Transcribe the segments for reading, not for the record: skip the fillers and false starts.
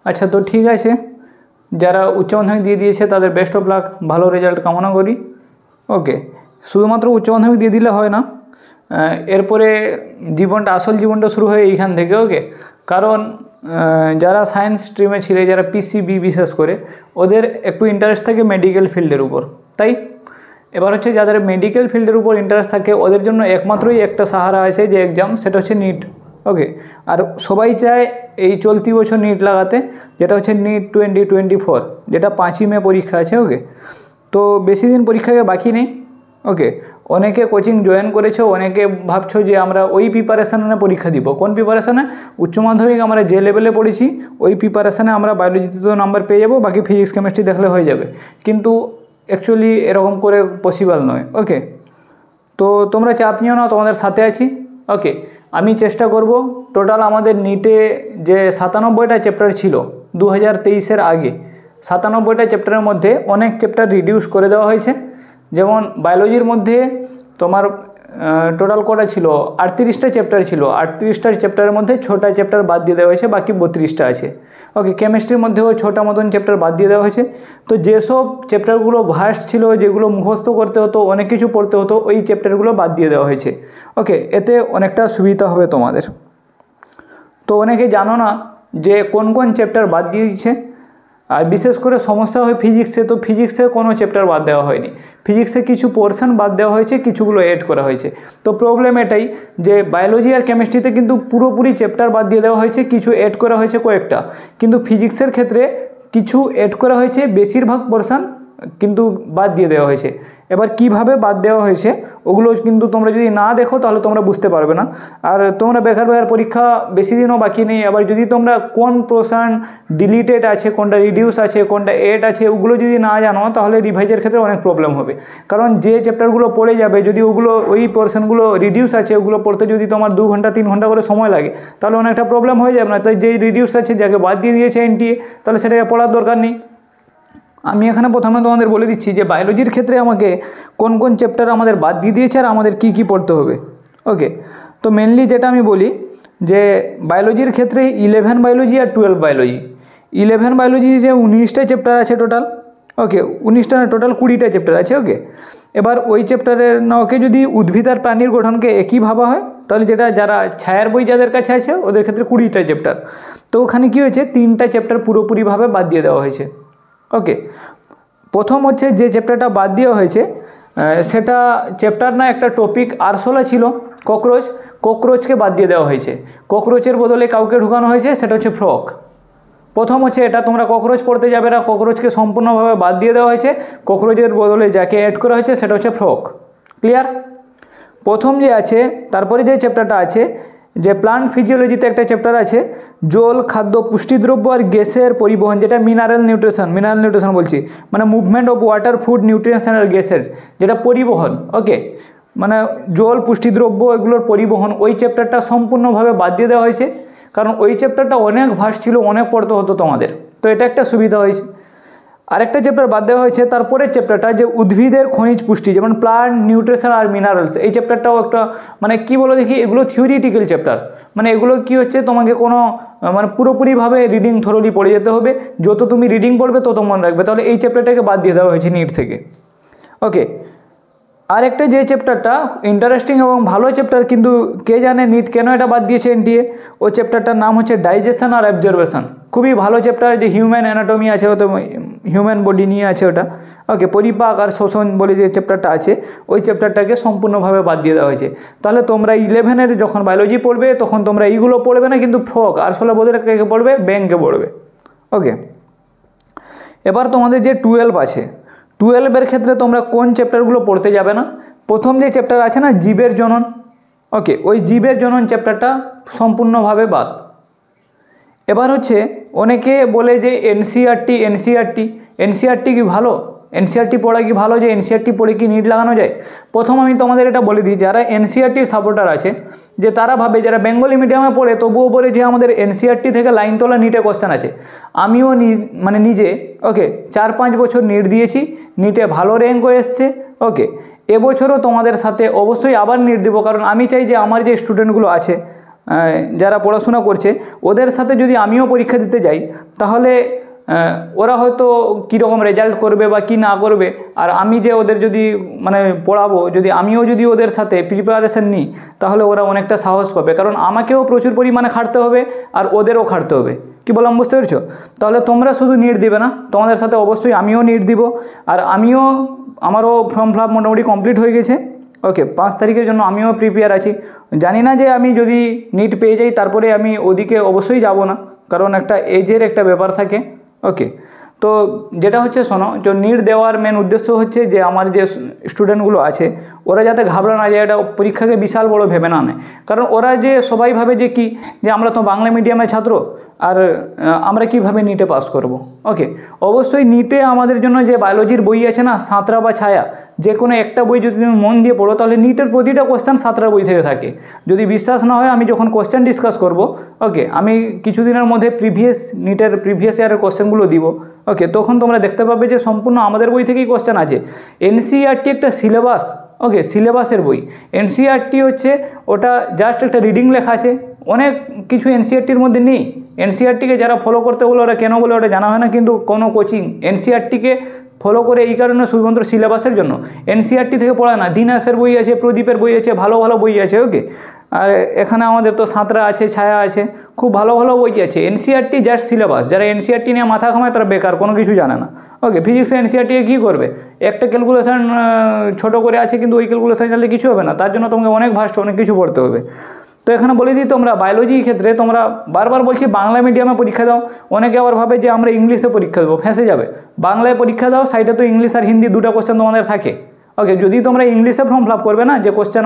আচ্ছা, তো ঠিক আছে, যারা উচ্চ মাধ্যমিক দিয়ে দিয়েছে তাদের বেস্ট অফ লাক, ভালো রেজাল্ট কামনা করি। ওকে, শুধুমাত্র উচ্চ মাধ্যমিক দিয়ে দিলে হয় না, এরপরে জীবনটা, আসল জীবনটা শুরু হয় এইখান থেকে। ওকে, কারণ যারা সায়েন্স স্ট্রিমে ছিল, যারা পিসিবি বিশেষ করে, ওদের একটু ইন্টারেস্ট থাকে মেডিকেল ফিল্ডের উপর, তাই এবার হচ্ছে যাদের মেডিকেল ফিল্ডের উপর ইন্টারেস্ট থাকে ওদের জন্য একমাত্রই একটা সাহারা আছে যে এক্সাম, সেটা হচ্ছে নিট। ওকে, আর সবাই চায় এই চলতি বছর নিট লাগাতে, যেটা হচ্ছে নিট 2024, যেটা 5ই মে পরীক্ষা আছে। ওকে, তো বেশি দিন পরীক্ষাকে বাকি নেই। ওকে, অনেকে কোচিং জয়েন করেছো, অনেকে ভাবছো যে আমরা ওই প্রিপারেশানে পরীক্ষা দিব। কোন প্রিপারেশানে? উচ্চ মাধ্যমিক আমরা যে লেভেলে পড়েছি ওই প্রিপারেশানে আমরা বায়োলজিতে তো নাম্বার পেয়ে যাবো, বাকি ফিজিক্স কেমিস্ট্রি দেখলে হয়ে যাবে, কিন্তু অ্যাকচুয়ালি এরকম করে পসিবল নয়। ওকে, তো তোমরা চাপ নিও না, তোমাদের সাথে আছি। ওকে, আমি চেষ্টা করব টোটাল আমাদের নিটে যে 97টা চ্যাপ্টার ছিল 2023-এর আগে, 97টা চ্যাপ্টারের মধ্যে অনেক চ্যাপ্টার রিডিউস করে দেওয়া হয়েছে। যেমন বায়োলজির মধ্যে তোমার টোটাল কটা ছিল, 38টা চ্যাপ্টার ছিল, 38টা চ্যাপ্টারের মধ্যে 6টা চ্যাপ্টার বাদ দিয়ে দেওয়া হয়েছে, বাকি 32টা আছে। ওকে, কেমিস্ট্রির মধ্যেও 6টা মতন চ্যাপ্টার বাদ দিয়ে দেওয়া হয়েছে। তো যেসব চ্যাপ্টারগুলো ভাস্ট ছিল, যেগুলো মুখস্থ করতে হতো, অনেক কিছু পড়তে হতো, ওই চ্যাপ্টারগুলো বাদ দিয়ে দেওয়া হয়েছে। ওকে, এতে অনেকটা সুবিধা হবে তোমাদের। তো অনেকে জানো না যে কোন কোন চ্যাপ্টার বাদ দিয়ে দিচ্ছে, আর বিশেষ করে সমস্যা হয় ফিজিক্সে। তো ফিজিক্সে কোনো চ্যাপ্টার বাদ দেওয়া হয়নি, ফিজিক্সে কিছু পোর্শন বাদ দেওয়া হয়েছে, কিছুগুলো এড করা হয়েছে। তো প্রবলেম এটাই যে বায়োলজি আর কেমিস্ট্রিতে কিন্তু পুরোপুরি চ্যাপ্টার বাদ দিয়ে দেওয়া হয়েছে, কিছু এড করা হয়েছে কয়েকটা, কিন্তু ফিজিক্সের ক্ষেত্রে কিছু এড করা হয়েছে, বেশিরভাগ পোর্শন কিন্তু বাদ দিয়ে দেওয়া হয়েছে। এবার কিভাবে বাদ দেওয়া হয়েছে ওগুলো কিন্তু তোমরা যদি না দেখো তাহলে তোমরা বুঝতে পারবে না। আর তোমরা বেকার পরীক্ষা বেশি দিনও বাকি নেই। আবার যদি তোমরা কোন পোর্শন ডিলিটেড আছে, কোনটা রিডিউস আছে, কোনটা এড আছে, ওগুলো যদি না জানো তাহলে রিভাইজের ক্ষেত্রে অনেক প্রবলেম হবে। কারণ যে চ্যাপ্টারগুলো পড়ে যাবে, যদি ওগুলো ওই পোর্শনগুলো রিডিউস আছে, ওগুলো পড়তে যদি তোমার 2 ঘন্টা 3 ঘন্টা করে সময় লাগে তাহলে অনেকটা প্রবলেম হয়ে যাবে না। তাই যে রিডিউস আছে, যাকে বাদ দিয়ে দিয়েছে এনটিএ, তাহলে সেটাকে পড়ার দরকার নেই। আমি এখানে প্রথমে তোমাদের বলে দিচ্ছি যে বায়োলজির ক্ষেত্রে আমাকে কোন কোন চ্যাপ্টার আমাদের বাদ দিয়ে দিয়েছে আর আমাদের কি কি পড়তে হবে। ওকে, তো মেনলি যেটা আমি বলি যে বায়োলজির ক্ষেত্রে 11 বায়োলজি আর 12 বায়োলজি। 11 বায়োলজি যে 19টা চ্যাপ্টার আছে টোটাল। ওকে, 19টা না, টোটাল 20টা চ্যাপ্টার আছে। ওকে, এবার ওই চ্যাপ্টারের ওকে যদি উদ্ভিদ আর প্রাণীর গঠনকে একই ভাবা হয় তাহলে যেটা যারা ছায়ার বই যাদের কাছে আছে ওদের ক্ষেত্রে 20টা চ্যাপ্টার। তো ওখানে কী হয়েছে, 3টা চ্যাপ্টার পুরোপুরিভাবে বাদ দিয়ে দেওয়া হয়েছে। ওকে, প্রথম হচ্ছে যে চ্যাপ্টারটা বাদ দেওয়া হয়েছে সেটা চ্যাপ্টার না, একটা টপিক আরশোলা ছিল, ককরোচকে বাদ দিয়ে দেওয়া হয়েছে। ককরোচের বদলে কাউকে ঢুকানো হয়েছে, সেটা হচ্ছে ফ্রক। প্রথম হচ্ছে এটা, তোমরা ককরোচ পড়তে যাবে না, ককরোচকে সম্পূর্ণভাবে বাদ দিয়ে দেওয়া হয়েছে, ককরোচের বদলে যাকে অ্যাড করা হয়েছে সেটা হচ্ছে ফ্রক। ক্লিয়ার? প্রথম যে আছে, তারপরে যে চ্যাপ্টারটা আছে, যে প্লান্ট ফিজিওলজিতে একটা চ্যাপ্টার আছে, জল, খাদ্য, পুষ্টিদ্রব্য আর গ্যাসের পরিবহন, যেটা মিনারেল নিউট্রিশন বলছি, মানে movement of water, food, nutrients আর গ্যাসের যেটা পরিবহন। ওকে, মানে জল, পুষ্টিদ্রব্য এগুলোর পরিবহন, ওই চ্যাপ্টারটা সম্পূর্ণভাবে বাদ দিয়ে দেওয়া হয়েছে, কারণ ওই চ্যাপ্টারটা অনেক ভাস্ট ছিল, অনেক পড়তে হতো তোমাদের। তো এটা একটা সুবিধা হয়েছে। আরেকটা চ্যাপ্টার বাদ দেওয়া হয়েছে, তারপরের চ্যাপ্টারটা যে উদ্ভিদের খনিজ পুষ্টি, যেমন প্লান্ট নিউট্রিশন আর মিনারেলস, এই চ্যাপ্টারটাও একটা মানে কি বলো দেখি, এগুলো থিওরিটিক্যাল চ্যাপ্টার। মানে এগুলো কি হচ্ছে, তোমাকে কোনো মানে পুরোপুরিভাবে রিডিং থরোলি পড়ে যেতে হবে, যত তুমি রিডিং পড়বে তত মনে রাখবে। তাহলে এই চ্যাপ্টারটাকে বাদ দিয়ে দেওয়া হয়েছে নিট থেকে। ওকে, আরেকটা যে চ্যাপ্টারটা ইন্টারেস্টিং এবং ভালো চ্যাপ্টার, কিন্তু কে জানে নিট কেন এটা বাদ দিয়েছে এনটিএ, ওই চ্যাপ্টারটার নাম হচ্ছে ডাইজেশন আর অবজারভেশন। খুবই ভালো চ্যাপ্টার, যে হিউম্যান অ্যানাটমি আছে, ওটা হিউম্যান বডি নিয়ে আছে ওটা। ওকে, পরিপাক আর শোষণ বলে যে চ্যাপ্টারটা আছে, ওই চ্যাপ্টারটাকে সম্পূর্ণভাবে বাদ দিয়ে দেওয়া হয়েছে। তাহলে তোমরা 11-এর যখন বায়োলজি পড়বে তখন তোমরা এইগুলো পড়বে না, কিন্তু ফ্রক, আরশোলা বদলে কে পড়বে, ব্যাংকে পড়বে। ওকে, এবার তোমাদের যে 12 আছে, 12-এর ক্ষেত্রে তোমরা কোন চ্যাপ্টারগুলো পড়তে যাবে না। প্রথম যে চ্যাপ্টার আছে না, জীবের জনন। ওকে, ওই জীবের জনন চ্যাপ্টারটা সম্পূর্ণভাবে বাদ। এবার হচ্ছে অনেকে বলে যে এনসিইআরটি কি ভালো, এনসিইআরটি পড়া কি ভালো, যে এনসিইআরটি পড়ে কি নিট লাগানো যায়। প্রথম আমি তোমাদের এটা বলে দিই, যারা এনসিইআরটির সাপোর্টার আছে, যে তারা ভাবে, যারা বেঙ্গলি মিডিয়ামে পড়ে তবুও বলে যে আমাদের এনসিইআরটি থেকে লাইন তোলা নিটে কোশ্চেন আছে। আমিও মানে নিজে 4-5 বছর নিট দিয়েছি, নিটে ভালো র্যাঙ্কও এসছে। ওকে, এবছরও তোমাদের সাথে অবশ্যই আবার নিট দেবো, কারণ আমি চাই যে আমার যে স্টুডেন্টগুলো আছে যারা পড়াশোনা করছে ওদের সাথে যদি আমিও পরীক্ষা দিতে যাই তাহলে ওরা হয়তো কীরকম রেজাল্ট করবে বা কী না করবে, আর আমি যে ওদের যদি মানে পড়াবো, যদি আমিও যদি ওদের সাথে প্রিপারেশান নিই তাহলে ওরা অনেকটা সাহস পাবে, কারণ আমাকেও প্রচুর পরিমাণে খাটতে হবে আর ওদেরও খাটতে হবে। কি বললাম বুঝতে পেরেছো? তাহলে তোমরা শুধু নিট দিবে না, তোমাদের সাথে অবশ্যই আমিও নিট দিব, আর আমারও ফর্ম ফিল আপ মোটামুটি কমপ্লিট হয়ে গেছে। ওকে, 5 তারিখের জন্য আমিও প্রিপেয়ার আছি। জানি না যে আমি যদি নিট পেয়ে যাই তারপরে আমি ওদিকে অবশ্যই যাব না, কারণ একটা এজের একটা ব্যাপার থাকে। ওকে, তো যেটা হচ্ছে শোনো, যে নিট দেওয়ার মেন উদ্দেশ্য হচ্ছে যে আমার যে স্টুডেন্টগুলো আছে ওরা যাতে ঘাবড়া না যায়, এটা পরীক্ষাকে বিশাল বড় ভেবে না নেয়। কারণ ওরা যে সবাই ভাবে যে কি, যে আমরা তো বাংলা মিডিয়ামের ছাত্র আর আমরা কিভাবে নিটে পাস করব। ওকে, অবশ্যই নিটে আমাদের জন্য যে বায়োলজির বই আছে না, সাঁতরা বা ছায়া, যে কোনো একটা বই যদি তুমি মন দিয়ে পড়ো তাহলে নিটের প্রতিটা কোশ্চেন সাঁতরা বই থেকে থাকে। যদি বিশ্বাস না হয় আমি যখন কোশ্চেন ডিসকাস করব, ওকে, আমি কিছুদিনের মধ্যে নিটের প্রিভিয়াস ইয়ারের কোশ্চেনগুলো দিব। ওকে, তখন তোমরা দেখতে পাবে যে সম্পূর্ণ আমাদের বই থেকেই কোশ্চেন আছে। এনসিইআরটি একটা সিলেবাস, ওকে, সিলেবাসের বই। এনসিইআরটি হচ্ছে ওটা জাস্ট একটা রিডিং লেখা আছে, অনেক কিছু এনসিইআরটির মধ্যে নেই। এনসিইআরটিকে যারা ফলো করতে বলে ওরা কেন বলে ওটা জানা হয় না, কিন্তু কোনো কোচিং এনসিইআরটিকে ফলো করে এই কারণে শুধুমাত্র সিলেবাসের জন্য। এনসিইআরটি থেকে পড়ায় না, দিনাসের বই আছে, প্রদীপের বই আছে, ভালো ভালো বই আছে। ওকে, আর এখানে আমাদের তো সাঁতরা আছে, ছায়া আছে, খুব ভালো ভালো বই আছে। এনসিইআরটি জাস্ট সিলেবাস, যারা এনসিইআরটি নিয়ে মাথা ঘামায় তারা বেকার, কোনো কিছু জানে না। ওকে, ফিজিক্সে এনসিইআরটি কী করবে? একটা ক্যালকুলেশন ছোটো করে আছে, কিন্তু ওই ক্যালকুলেশন জানলে কিছু হবে না, তার জন্য তোমাকে অনেক অনেক কিছু পড়তে হবে। তো এখানে বলে দিই, তোমরা বায়োলজির ক্ষেত্রে তোমরা বারবার বলছি বাংলা মিডিয়ামে পরীক্ষা দাও। অনেকে আবার ভাবে যে আমরা ইংলিশে পরীক্ষা দেবো, ফেঁসে যাবে। বাংলায় পরীক্ষা দাও, সাইডে তো ইংলিশ আর হিন্দি দুটো কোশ্চেন তোমাদের থাকে। ওকে, যদি তোমরা ইংলিশে ফর্ম ফিল আপ করবে না, যে কোশ্চেন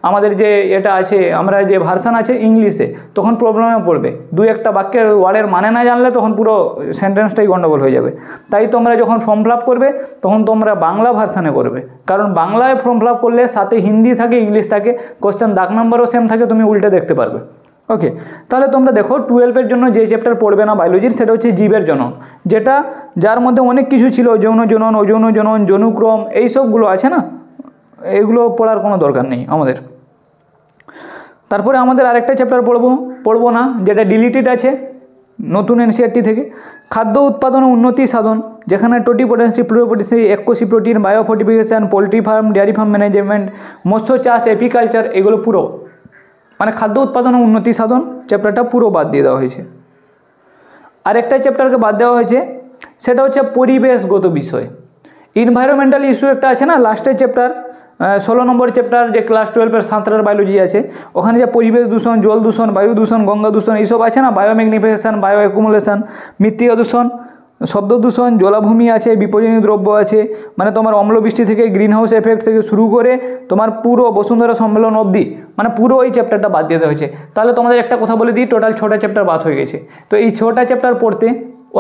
আমাদের যে এটা আছে, আমরা যে ভার্সান আছে ইংলিশে, তখন প্রবলেমে পড়বে। 2-1 বাক্যের ওয়ার্ডের মানে না জানলে তখন পুরো সেন্টেন্সটাই গন্ডগোল হয়ে যাবে। তাই তোমরা যখন ফর্ম ফিল আপ করবে তখন তোমরা বাংলা ভার্সানে করবে, কারণ বাংলায় ফর্ম ফিল আপ করলে সাথে হিন্দি থাকে, ইংলিশ থাকে, কোশ্চেন দাগ নাম্বারও সেম থাকে, তুমি উল্টে দেখতে পারবে। ওকে, তাহলে তোমরা দেখো 12-এর জন্য যে চ্যাপ্টার পড়বে না বায়োলজির, সেটা হচ্ছে জীবের জনন, যেটা যার মধ্যে অনেক কিছু ছিল, যৌন জনন, অযৌন জনন, জনুক্রম, এই সবগুলো আছে না, এগুলো পড়ার কোনো দরকার নেই আমাদের। তারপরে আমাদের আরেকটা চ্যাপ্টার পড়বো না, যেটা ডিলিটেড আছে নতুন এনসিইআরটি থেকে, খাদ্য উৎপাদন ও উন্নতি সাধন, যেখানে টোটিপোটেন্সি, প্লুরিপোটেন্সি, এককোষী protein, biofortification, poultry farm, dairy farm management, মৎস্য চাষ, এপিকালচার, এগুলো পুরো মানে খাদ্য উৎপাদন ও উন্নতি সাধন চ্যাপ্টারটা পুরো বাদ দিয়ে দেওয়া হয়েছে। আরেকটা চ্যাপ্টারকে বাদ দেওয়া হয়েছে, সেটা হচ্ছে পরিবেশগত বিষয়। ইনভায়রনমেন্টাল ইস্যু একটা আছে না, লাস্টের চ্যাপ্টার 16 নম্বর চ্যাপ্টার, যে ক্লাস 12-এর সাঁতরার বায়োলজি আছে, ওখানে যে পরিবেশ দূষণ, জল দূষণ, বায়ু দূষণ, গঙ্গা দূষণ, এইসব আছে না, বায়োম্যাগনিফিকেশন, বায়ো অ্যাকুমুলেশন, মৃত্তিকা দূষণ, শব্দ দূষণ, জলাভূমি আছে, বিপজ্জনক দ্রব্য আছে, মানে তোমার অম্লবৃষ্টি থেকে গ্রিন হাউস এফেক্ট থেকে শুরু করে তোমার পুরো বসুন্ধরা সম্মেলন অবধি, মানে পুরো এই চ্যাপ্টারটা বাদ দিয়ে দেওয়া হয়েছে। তাহলে তোমাদের একটা কথা বলে দিই, টোটাল 6টা চ্যাপ্টার বাদ হয়ে গেছে। তো এই 6টা চ্যাপ্টার পড়তে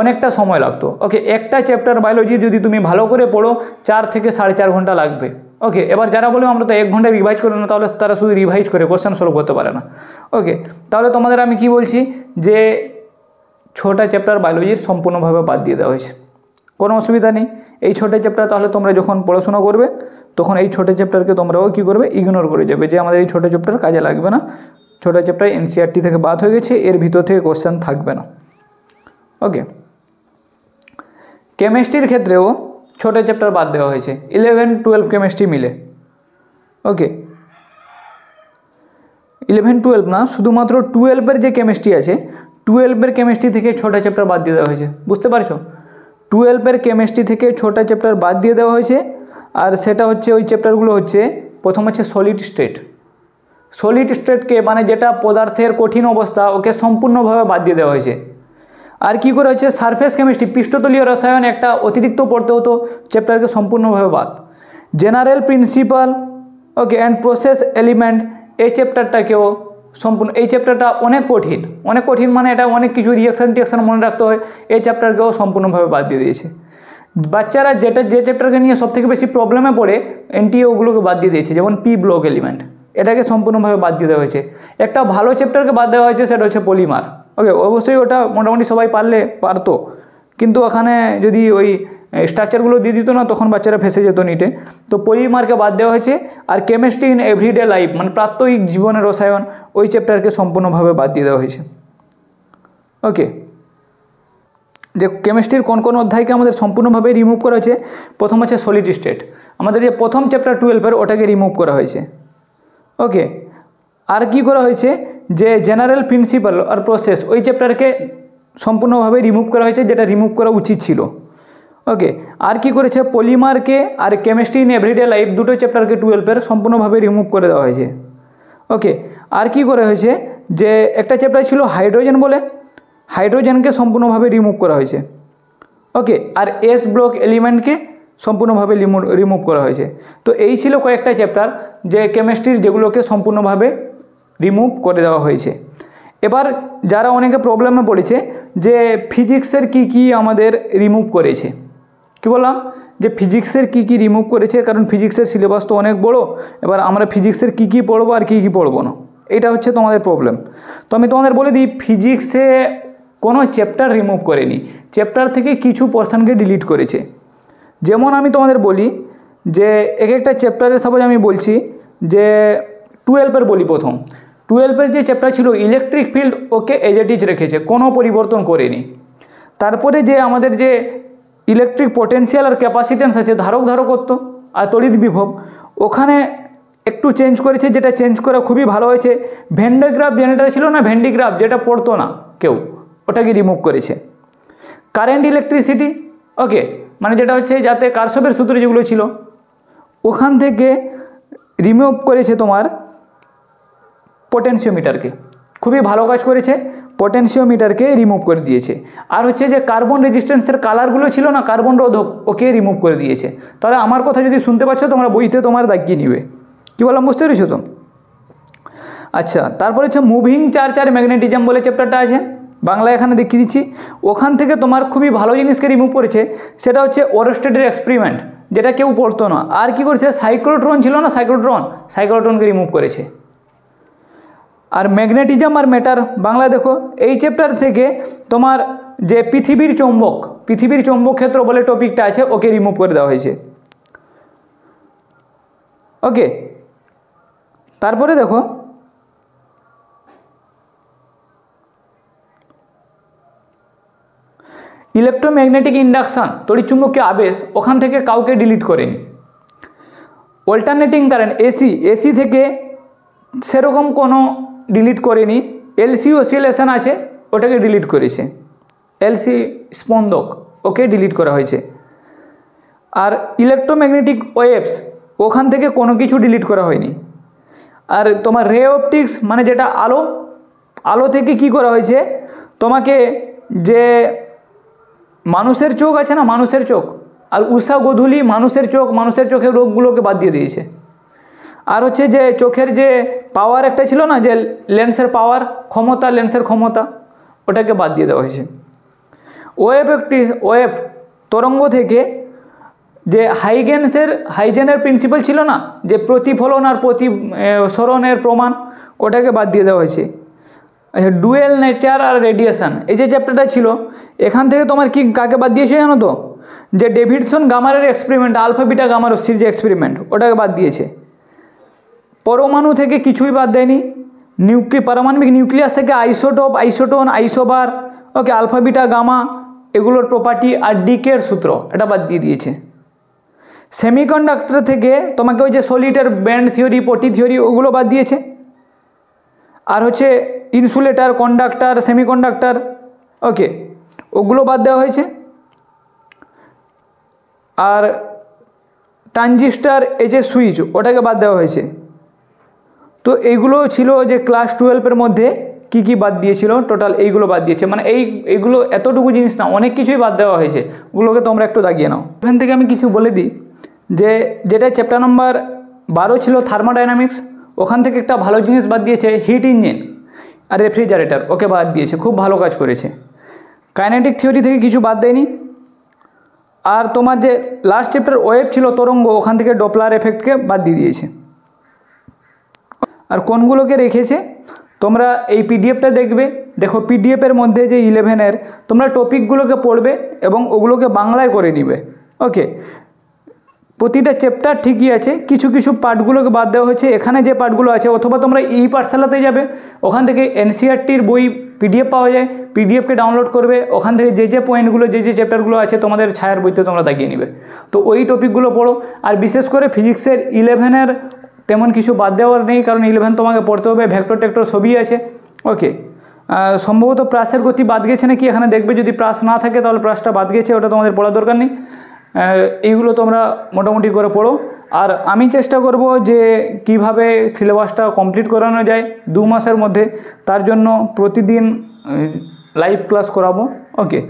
অনেকটা সময় লাগতো। ওকে, একটা চ্যাপ্টার বায়োলজি যদি তুমি ভালো করে পড়ো 4 থেকে 4.5 ঘন্টা লাগবে। ওকে, এবার যারা বলবে আমরা তো 1 ঘন্টায় রিভাইজ করে না, তাহলে তারা শুধু রিভাইজ করে কোশ্চেন সলভ করতে পারে না। ওকে, তাহলে তোমাদের আমি কি বলছি, যে 6টা চ্যাপ্টার বায়োলজির সম্পূর্ণভাবে বাদ দিয়ে দেওয়া হয়েছে, কোনো অসুবিধা নেই। এই 6টা চ্যাপ্টার তাহলে তোমরা যখন পড়াশোনা করবে তখন এই 6টা চ্যাপ্টারকে তোমরাও কী করবে, ইগনোর করে যাবে, যে আমাদের এই 6টা চ্যাপ্টার কাজে লাগবে না, 6টা চ্যাপ্টার এনসিইআরটি থেকে বাদ হয়ে গেছে, এর ভিতর থেকে কোশ্চেন থাকবে না। ওকে, কেমিস্ট্রির ক্ষেত্রেও 6টা চ্যাপ্টার বাদ দেওয়া হয়েছে, 11-12 কেমিস্ট্রি মিলে। ওকে, 11-12 না, শুধুমাত্র 12-এর যে কেমিস্ট্রি আছে, 12-এর কেমিস্ট্রি থেকে 6টা চ্যাপ্টার বাদ দিয়ে দেওয়া হয়েছে, বুঝতে পারছো? 12-এর কেমিস্ট্রি থেকে 6টা চ্যাপ্টার বাদ দিয়ে দেওয়া হয়েছে। আর সেটা হচ্ছে, ওই চ্যাপ্টারগুলো হচ্ছে, প্রথম হচ্ছে সলিড স্টেট। সলিড স্টেটকে মানে যেটা পদার্থের কঠিন অবস্থা, ওকে সম্পূর্ণভাবে বাদ দিয়ে দেওয়া হয়েছে। আর কি করে হচ্ছে, সারফেস কেমিস্ট্রি, পৃষ্ঠতলীয় রসায়ন একটা অতিরিক্ত পড়তে হতো, চ্যাপ্টারকে সম্পূর্ণভাবে বাদ। General principal, okay, and process element, এই চ্যাপ্টারটাকেও সম্পূর্ণ, এই চ্যাপ্টারটা অনেক কঠিন, মানে এটা অনেক কিছু রিয়াকশান মনে রাখতে হয়, এই চ্যাপ্টারকেও সম্পূর্ণভাবে বাদ দিয়ে দিয়েছে। বাচ্চারা যে চ্যাপ্টারকে নিয়ে সবথেকে বেশি প্রবলেমে পড়ে, এনটিএ ওগুলোকে বাদ দিয়ে দিয়েছে, যেমন পি ব্লক এলিমেন্ট, এটাকে সম্পূর্ণভাবে বাদ দিয়ে দেওয়া হয়েছে। একটা ভালো চ্যাপ্টারকে বাদ দেওয়া হয়েছে, সেটা হচ্ছে পলিমার। ওকে, অবশ্যই ওটা মোটামুটি সবাই পারতো, কিন্তু ওখানে যদি ওই স্ট্রাকচারগুলো দিয়ে দিত না, তখন বাচ্চারা ফেসে যেত নিটে। তো পলিমারকে বাদ দেওয়া হয়েছে। আর কেমিস্ট্রি ইন এভরিডে লাইফ মানে প্রাত্যহিক জীবনের রসায়ন, ওই চ্যাপ্টারকে সম্পূর্ণভাবে বাদ দিয়ে দেওয়া হয়েছে। ওকে, যে কেমিস্ট্রির কোন কোন অধ্যায়কে আমাদের সম্পূর্ণভাবে রিমুভ করা হয়েছে, প্রথম হচ্ছে সলিড স্টেট, আমাদের যে প্রথম চ্যাপ্টার 12-এর ওটাকে রিমুভ করা হয়েছে। ওকে, আর কি করা হয়েছে যে জেনারেল প্রিন্সিপাল আর প্রসেস, ওই চ্যাপ্টারকে সম্পূর্ণভাবে রিমুভ করা হয়েছে, যেটা রিমুভ করা উচিত ছিল। ওকে, আর কি করেছে পলিমারকে আর কেমিস্ট্রি ইন এভরিডে লাইফ দুটো চ্যাপ্টারকে 12-এর সম্পূর্ণভাবে রিমুভ করে দেওয়া হয়েছে। ওকে, আর কি করা হয়েছে যে একটা চ্যাপ্টার ছিল হাইড্রোজেন বলে, হাইড্রোজেনকে সম্পূর্ণভাবে রিমুভ করা হয়েছে। ওকে, আর এস ব্লক এলিমেন্টকে সম্পূর্ণভাবে রিমুভ করা হয়েছে। তো এই ছিল কয়েকটা চ্যাপ্টার যে কেমিস্ট্রির, যেগুলোকে সম্পূর্ণভাবে রিমুভ করে দেওয়া হয়েছে। এবার যারা অনেকে প্রবলেমে পড়েছে যে ফিজিক্সের কি কি আমাদের রিমুভ করেছে, কি বললাম যে ফিজিক্সের কি কি রিমুভ করেছে, কারণ ফিজিক্সের সিলেবাস তো অনেক বড়। এবার আমরা ফিজিক্সের কি কি পড়বো আর কি কি পড়বো না, এটা হচ্ছে তোমাদের প্রবলেম। তো আমি তোমাদের বলে দিই, ফিজিক্সে কোনো চ্যাপ্টার রিমুভ করেনি, চ্যাপ্টার থেকে কিছু পোর্শনকে ডিলিট করেছে। যেমন আমি তোমাদের বলি যে এক একটা চ্যাপ্টারের সাপোজ আমি বলছি যে 12-এর বলি, প্রথম 12-এর যে চ্যাপ্টার ছিল electric field, okay as it is রেখেছে, কোনো পরিবর্তন করেনি। তারপরে যে আমাদের যে ইলেকট্রিক পোটেনশিয়াল আর ক্যাপাসিটেন্স আছে, ধারক ধারকত্ব আর তড়িৎ বিভব, ওখানে একটু চেঞ্জ করেছে, যেটা চেঞ্জ করা খুবই ভালো হয়েছে। ভেন্ডগ্রাফ জেনারেটর ছিল না, ভেন্ডিগ্রাফ, যেটা পড়তো না কেউ, ওটাকে রিমুভ করেছে। কারেন্ট ইলেকট্রিসিটি, ওকে, মানে যেটা হচ্ছে যাতে কারশফের সূত্র যেগুলো ছিল, ওখান থেকে রিমুভ করেছে তোমার পটেনশিওমিটারকে, খুবই ভালো কাজ করেছে, পটেনশিওমিটারকে রিমুভ করে দিয়েছে। আর হচ্ছে যে কার্বন রেজিস্ট্যান্সের কালারগুলো ছিল না, কার্বন রোধক, ওকে রিমুভ করে দিয়েছে। তাহলে আমার কথা যদি শুনতে পাচ্ছ তোমরা বইতে তোমার দাগিয়ে নিবে, কী বললাম বুঝতে পেরেছো তো? আচ্ছা, তারপরে হচ্ছে মুভিং চার্জ আর ম্যাগনেটিজম বলে চ্যাপ্টারটা আছে, বাংলায় এখানে দেখিয়ে দিচ্ছি। ওখান থেকে তোমার খুবই ভালো জিনিসকে রিমুভ করেছে, সেটা হচ্ছে ওরস্টেডের এক্সপেরিমেন্ট, যেটা কেউ পড়তো না। আর কি করেছে, সাইক্লোট্রন ছিল না, সাইক্লোট্রনকে রিমুভ করেছে। আর ম্যাগনেটিজম আর ম্যাটার বাংলায় দেখো, এই চ্যাপ্টার থেকে তোমার যে পৃথিবীর চৌম্বক ক্ষেত্র বলে টপিকটা আছে, ওকে রিমুভ করে দেওয়া হয়েছে। ওকে, তারপরে দেখো ইলেকট্রোম্যাগনেটিক ইন্ডাকশান, তড়িৎচুম্বকীয় আবেশ, ওখান থেকে কাউকে ডিলিট করেনি। অল্টারনেটিং কারেন্ট এসি থেকে সেরকম কোনো ডিলিট করেনি। এলসি অসিলেশন আছে, ওটাকে ডিলিট করেছে। এলসি স্পন্দক, ওকে ডিলিট করা হয়েছে। আর ইলেকট্রোম্যাগনেটিক ওয়েভস, ওখান থেকে কোনো কিছু ডিলিট করা হয়নি। আর তোমার রে অপটিক্স মানে যেটা আলো থেকে কি করা হয়েছে, তোমাকে যে মানুষের চোখ আছে না, মানুষের চোখ আর উষা গোধূলি মানুষের চোখের রোগগুলোকে বাদ দিয়ে দিয়েছে। আর হচ্ছে যে চোখের যে পাওয়ার একটা ছিল না, যে লেন্সের পাওয়ার, লেন্সের ক্ষমতা, ওটাকে বাদ দিয়ে দেওয়া হয়েছে। ওয়েভ তরঙ্গ থেকে যে হাইজেনের প্রিন্সিপাল ছিল না, যে প্রতিফলন আর প্রতিসরণের প্রমাণ, ওটাকে বাদ দিয়ে দেওয়া হয়েছে। আচ্ছা, ডুয়েল নেচার আর রেডিয়েশন, এই যে চ্যাপ্টারটা ছিল, এখান থেকে তোমার কি কাকে বাদ দিয়েছে জানো তো, যে ডেভিডসন গামারের এক্সপেরিমেন্ট, আলফা বিটা গামা রশ্মির যে এক্সপেরিমেন্ট, ওটাকে বাদ দিয়েছে। পরমাণু থেকে কিছুই বাদ দেয়নি। পারমাণবিক নিউক্লিয়াস থেকে আইসোটোপ, আইসোটোন, আইসোবার, ওকে, আলফা বিটা গামা, এগুলোর প্রপার্টি আর ডিকের সূত্র, এটা বাদ দিয়ে দিয়েছে। সেমিকন্ডাক্টর থেকে তোমাকে ওই যে সলিডের ব্যান্ড থিওরি, পটি থিওরি, ওগুলো বাদ দিয়েছে। আর হচ্ছে ইনসুলেটার, কন্ডাক্টর, সেমিকন্ডাক্টর, ওকে, ওগুলো বাদ দেওয়া হয়েছে। আর ট্রানজিস্টার, এই যে সুইচ, ওটাকে বাদ দেওয়া হয়েছে। তো এইগুলো ছিল যে ক্লাস 12-এর মধ্যে কি কি বাদ দিয়েছিল, টোটাল এইগুলো বাদ দিয়েছে। মানে এইগুলো এতটুকু জিনিস না, অনেক কিছুই বাদ দেওয়া হয়েছে, ওগুলোকে তোমরা একটু দাগিয়ে নাও। এখান থেকে আমি কিছু বলে দিই যে যেটা চ্যাপ্টার নাম্বার 12 ছিল থার্মোডাইনামিক্স, ওখান থেকে একটা ভালো জিনিস বাদ দিয়েছে, হিট ইঞ্জিন আর রেফ্রিজারেটর, ওকে বাদ দিয়েছে, খুব ভালো কাজ করেছে। কাইনেটিক থিওরি থেকে কিছু বাদ দেয়নি। আর তোমার যে লাস্ট চ্যাপ্টার ওয়েভ ছিল, তরঙ্গ, ওখান থেকে ডপলার এফেক্টকে বাদ দিয়ে দিয়েছে। আর কোনগুলোকে রেখেছে তোমরা এই পিডিএফটা দেখবে, দেখো পিডিএফের মধ্যে যে 11-এর তোমরা টপিকগুলোকে পড়বে এবং ওগুলোকে বাংলায় করে নিবে। ওকে, প্রতিটা চ্যাপ্টার ঠিকই আছে, কিছু কিছু পার্টগুলোকে বাদ দেওয়া হয়েছে। এখানে যে পার্টগুলো আছে, অথবা তোমরা ই পাঠশালাতে যাবে, ওখান থেকে এনসিইআরটির বই পিডিএফ পাওয়া যায়, পিডিএফকে ডাউনলোড করবে, ওখান থেকে যে যে পয়েন্টগুলো যে যে চ্যাপ্টারগুলো আছে তোমাদের ছায়ার বইতে তোমরা দাগিয়ে নেবে। তো ওই টপিকগুলো পড়ো। আর বিশেষ করে ফিজিক্সের 11-এর তেমন কিছু বাদ দেওয়ার নেই, কারণ 11 তোমাকে পড়তে হবে, ভেক্টর টেক্টর সবই আছে। ওকে, সম্ভবত প্রাসের গতি বাদ গেছে নাকি এখানে দেখবে, যদি প্রাস না থাকে তাহলে প্রাসটা বাদ গেছে, ওটা তোমাদের পড়ার দরকার নেই। এইগুলো তোমরা মোটামুটি করে পড়ো। আর আমি চেষ্টা করব যে কিভাবে সিলেবাসটা কমপ্লিট করানো যায় 2 মাসের মধ্যে, তার জন্য প্রতিদিন লাইভ ক্লাস করাবো। ওকে,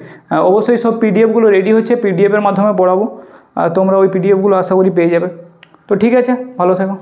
অবশ্যই সব পিডিএফগুলো রেডি হচ্ছে, পিডিএফের মাধ্যমে পড়াবো, আর তোমরা ওই পিডিএফগুলো আশা করি পেয়ে যাবে। তো ঠিক আছে, ভালো থেকো।